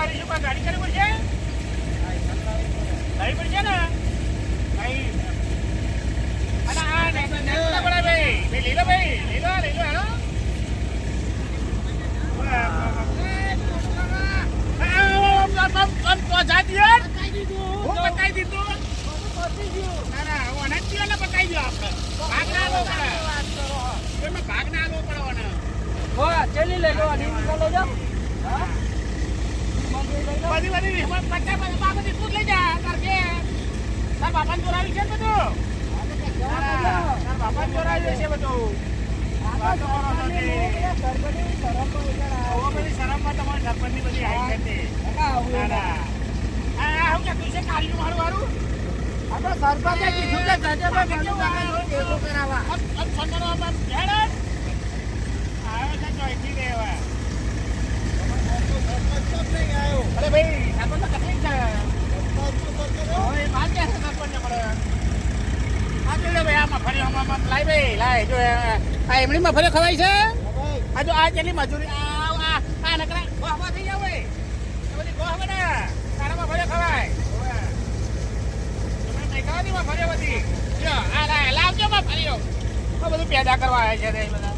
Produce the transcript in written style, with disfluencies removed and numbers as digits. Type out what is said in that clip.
કરીશું કોઈ ગાડી કરવી પડશે ગાડી પડશે ને ભાઈ અને આ નેકડા પડા ભાઈ લીલો હેલો બતાવી દીધું ના ઓને જીવન બતાવી દો આપણે ભાગ ના આલો પડે એમાં ભાગ ના આલો પડવાનો હો ચલી લે લો અને લો જો હા બધી પચાસ બાબતી તું લઈ જા કરકે તાર બાપાને ચોરાવી છે બધું તાર બાપાને ચોરાવી છે બધું વાતો કરો તો તે બધી શરમમાં તમારી સરપંચની બધી આવી છે હું કે તું છે કાલીનું મારું આ તો સરપંચે કીધું કે જજેબા મનુ કાકા જોડે ભેગો કરાવવા સંગનો બાપ હેડ આવ્યો છે જોઈતી દેવા અરે ભાઈ સરપંચ તકલીફ છે હવે માર કે સરપંચ મળે આ જોડે ભાઈ આમાં ફરી આમાં લાઈ ભાઈ લાઈ જો આ એમની માં ફરી ખવાય છે આ જો આ જેટલી મજૂરી આ નકરા ગોહવા થઈ જાવ ભાઈ બધી ગોહ બને તારામાં ફરી ખવાય ફર્યો બધી લાવજો માં ફર્યો બધું પેદા કરવા આવ્યા છે બધા